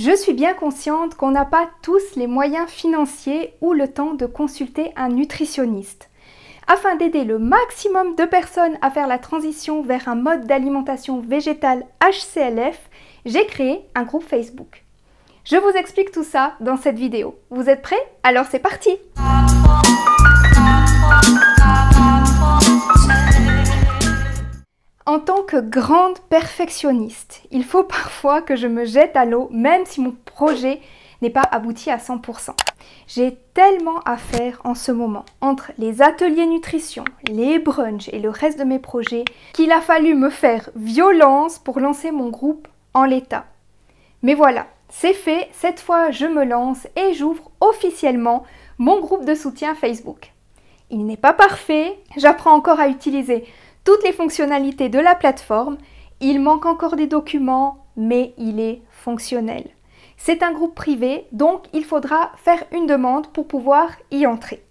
Je suis bien consciente qu'on n'a pas tous les moyens financiers ou le temps de consulter un nutritionniste. Afin d'aider le maximum de personnes à faire la transition vers un mode d'alimentation végétale HCLF, j'ai créé un groupe Facebook. Je vous explique tout ça dans cette vidéo. Vous êtes prêts? Alors c'est parti! En tant que grande perfectionniste, il faut parfois que je me jette à l'eau même si mon projet n'est pas abouti à 100%. J'ai tellement à faire en ce moment, entre les ateliers nutrition, les brunchs et le reste de mes projets, qu'il a fallu me faire violence pour lancer mon groupe en l'état. Mais voilà, c'est fait, cette fois je me lance et j'ouvre officiellement mon groupe de soutien Facebook. Il n'est pas parfait, j'apprends encore à utiliser toutes les fonctionnalités de la plateforme, il manque encore des documents, mais il est fonctionnel. C'est un groupe privé, donc il faudra faire une demande pour pouvoir y entrer.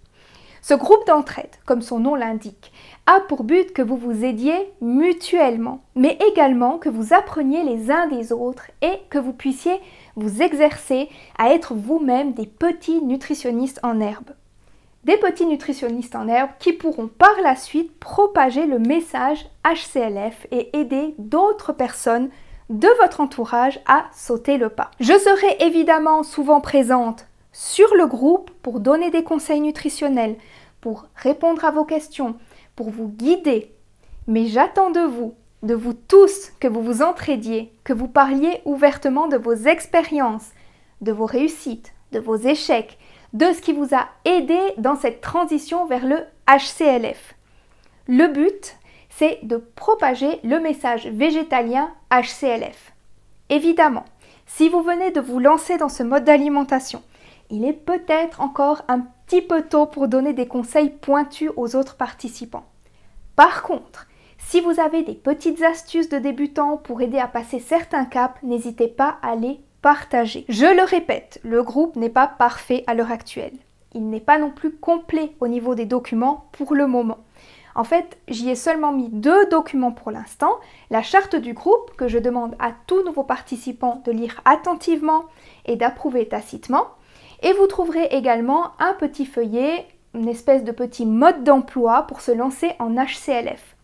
Ce groupe d'entraide, comme son nom l'indique, a pour but que vous vous aidiez mutuellement, mais également que vous appreniez les uns des autres et que vous puissiez vous exercer à être vous-même des petits nutritionnistes en herbe. Des petits nutritionnistes en herbe qui pourront par la suite propager le message HCLF et aider d'autres personnes de votre entourage à sauter le pas. Je serai évidemment souvent présente sur le groupe pour donner des conseils nutritionnels, pour répondre à vos questions, pour vous guider. Mais j'attends de vous tous, que vous vous entraidiez, que vous parliez ouvertement de vos expériences, de vos réussites, de vos échecs, de ce qui vous a aidé dans cette transition vers le HCLF. Le but, c'est de propager le message végétalien HCLF. Évidemment, si vous venez de vous lancer dans ce mode d'alimentation, il est peut-être encore un petit peu tôt pour donner des conseils pointus aux autres participants. Par contre, si vous avez des petites astuces de débutants pour aider à passer certains caps, n'hésitez pas à les partager. Je le répète, le groupe n'est pas parfait à l'heure actuelle. Il n'est pas non plus complet au niveau des documents pour le moment. En fait, j'y ai seulement mis 2 documents pour l'instant. La charte du groupe, que je demande à tous nouveaux participants de lire attentivement et d'approuver tacitement. Et vous trouverez également un petit feuillet, une espèce de petit mode d'emploi pour se lancer en HCLF.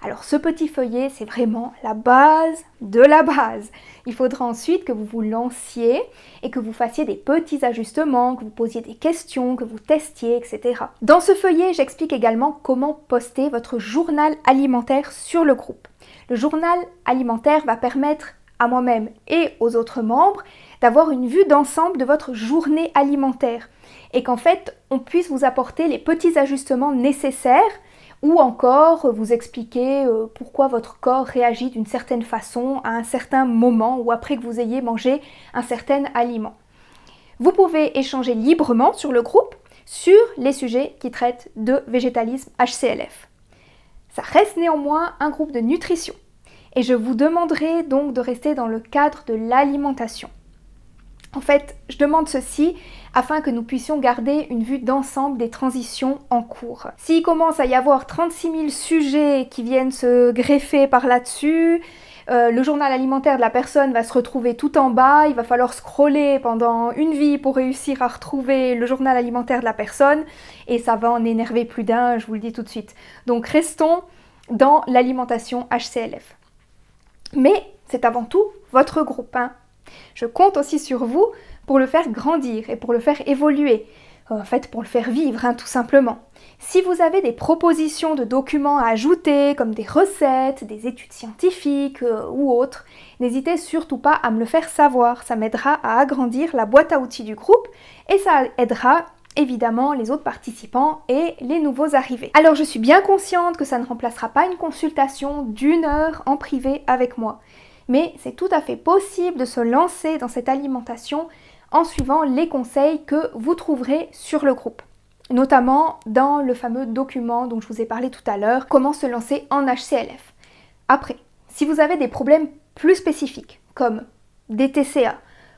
Alors ce petit feuillet, c'est vraiment la base de la base. Il faudra ensuite que vous vous lanciez et que vous fassiez des petits ajustements, que vous posiez des questions, que vous testiez, etc. Dans ce feuillet, j'explique également comment poster votre journal alimentaire sur le groupe. Le journal alimentaire va permettre à moi-même et aux autres membres d'avoir une vue d'ensemble de votre journée alimentaire et qu'en fait, on puisse vous apporter les petits ajustements nécessaires ou encore vous expliquer pourquoi votre corps réagit d'une certaine façon à un certain moment ou après que vous ayez mangé un certain aliment. Vous pouvez échanger librement sur le groupe sur les sujets qui traitent de végétalisme HCLF. Ça reste néanmoins un groupe de nutrition et je vous demanderai donc de rester dans le cadre de l'alimentation. En fait, je demande ceci afin que nous puissions garder une vue d'ensemble des transitions en cours. S'il commence à y avoir 36 000 sujets qui viennent se greffer par là-dessus, le journal alimentaire de la personne va se retrouver tout en bas, il va falloir scroller pendant une vie pour réussir à retrouver le journal alimentaire de la personne et ça va en énerver plus d'un, je vous le dis tout de suite. Donc restons dans l'alimentation HCLF. Mais c'est avant tout votre groupe, hein. Je compte aussi sur vous pour le faire grandir et pour le faire évoluer, en fait pour le faire vivre, hein, tout simplement. Si vous avez des propositions de documents à ajouter, comme des recettes, des études scientifiques ou autres, n'hésitez surtout pas à me le faire savoir, ça m'aidera à agrandir la boîte à outils du groupe et ça aidera évidemment les autres participants et les nouveaux arrivés. Alors je suis bien consciente que ça ne remplacera pas une consultation d'1 heure en privé avec moi. Mais c'est tout à fait possible de se lancer dans cette alimentation en suivant les conseils que vous trouverez sur le groupe. Notamment dans le fameux document dont je vous ai parlé tout à l'heure, comment se lancer en HCLF. Après, si vous avez des problèmes plus spécifiques, comme des TCA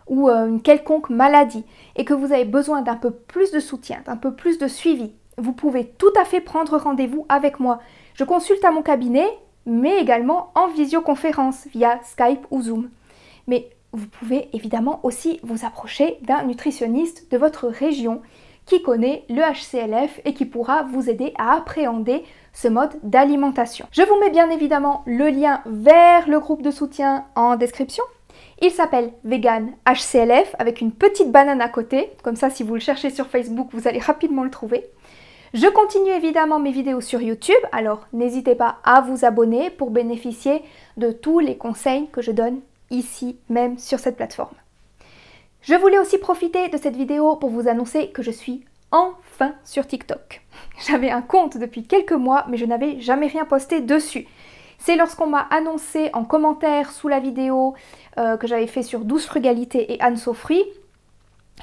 ou une quelconque maladie, et que vous avez besoin d'un peu plus de soutien, d'un peu plus de suivi, vous pouvez tout à fait prendre rendez-vous avec moi. Je consulte à mon cabinet, mais également en visioconférence via Skype ou Zoom. Mais vous pouvez évidemment aussi vous approcher d'un nutritionniste de votre région qui connaît le HCLF et qui pourra vous aider à appréhender ce mode d'alimentation. Je vous mets bien évidemment le lien vers le groupe de soutien en description. Il s'appelle Vegan HCLF avec une petite banane à côté, comme ça si vous le cherchez sur Facebook vous allez rapidement le trouver. Je continue évidemment mes vidéos sur YouTube, alors n'hésitez pas à vous abonner pour bénéficier de tous les conseils que je donne ici même sur cette plateforme. Je voulais aussi profiter de cette vidéo pour vous annoncer que je suis enfin sur TikTok. J'avais un compte depuis quelques mois mais je n'avais jamais rien posté dessus. C'est lorsqu'on m'a annoncé en commentaire sous la vidéo que j'avais fait sur Douce Frugalité et Anne Sofri,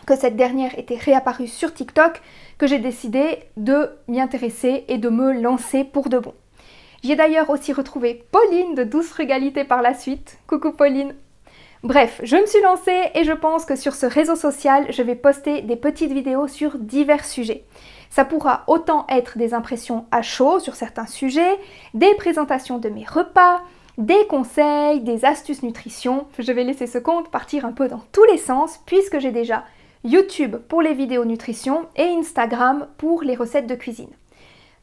que cette dernière était réapparue sur TikTok, que j'ai décidé de m'y intéresser et de me lancer pour de bon. J'ai d'ailleurs aussi retrouvé Pauline de Douce Frugalité par la suite. Coucou Pauline! Bref, je me suis lancée et je pense que sur ce réseau social, je vais poster des petites vidéos sur divers sujets. Ça pourra autant être des impressions à chaud sur certains sujets, des présentations de mes repas, des conseils, des astuces nutrition. Je vais laisser ce compte partir un peu dans tous les sens puisque j'ai déjà YouTube pour les vidéos nutrition et Instagram pour les recettes de cuisine.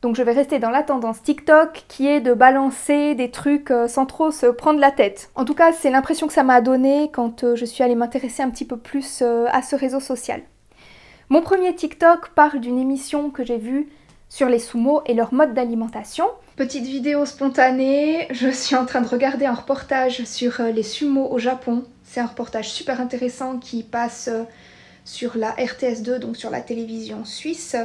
Donc je vais rester dans la tendance TikTok qui est de balancer des trucs sans trop se prendre la tête. En tout cas, c'est l'impression que ça m'a donné quand je suis allée m'intéresser un petit peu plus à ce réseau social. Mon premier TikTok parle d'une émission que j'ai vue sur les sumo et leur mode d'alimentation. Petite vidéo spontanée, je suis en train de regarder un reportage sur les sumo au Japon. C'est un reportage super intéressant qui passe sur la RTS2, donc sur la télévision suisse.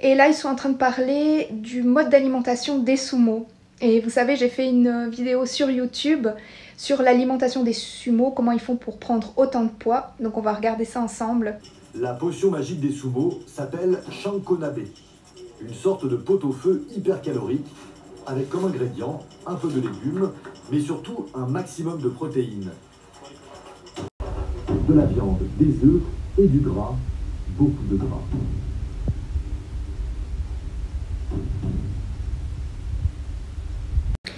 Et là, ils sont en train de parler du mode d'alimentation des sumo. Et vous savez, j'ai fait une vidéo sur YouTube sur l'alimentation des sumo, comment ils font pour prendre autant de poids. Donc on va regarder ça ensemble. La potion magique des sumo s'appelle Shankonabe, une sorte de pot-au-feu hyper calorique, avec comme ingrédient un peu de légumes, mais surtout un maximum de protéines. De la viande, des œufs et du gras, beaucoup de gras.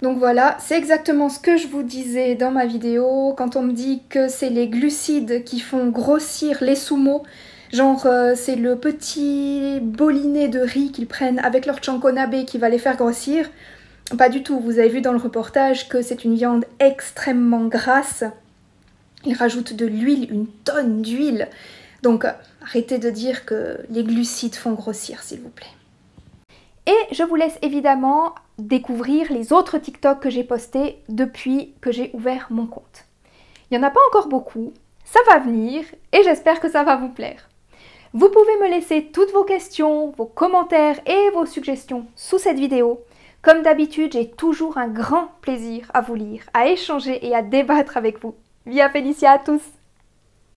Donc voilà, c'est exactement ce que je vous disais dans ma vidéo, quand on me dit que c'est les glucides qui font grossir les sumo, genre c'est le petit bolinet de riz qu'ils prennent avec leur chankonabe qui va les faire grossir. Pas du tout, vous avez vu dans le reportage que c'est une viande extrêmement grasse. Ils rajoutent de l'huile, une tonne d'huile. Donc arrêtez de dire que les glucides font grossir, s'il vous plaît. Et je vous laisse évidemment découvrir les autres TikTok que j'ai postés depuis que j'ai ouvert mon compte. Il n'y en a pas encore beaucoup, ça va venir et j'espère que ça va vous plaire. Vous pouvez me laisser toutes vos questions, vos commentaires et vos suggestions sous cette vidéo. Comme d'habitude, j'ai toujours un grand plaisir à vous lire, à échanger et à débattre avec vous. Via Félicia à tous!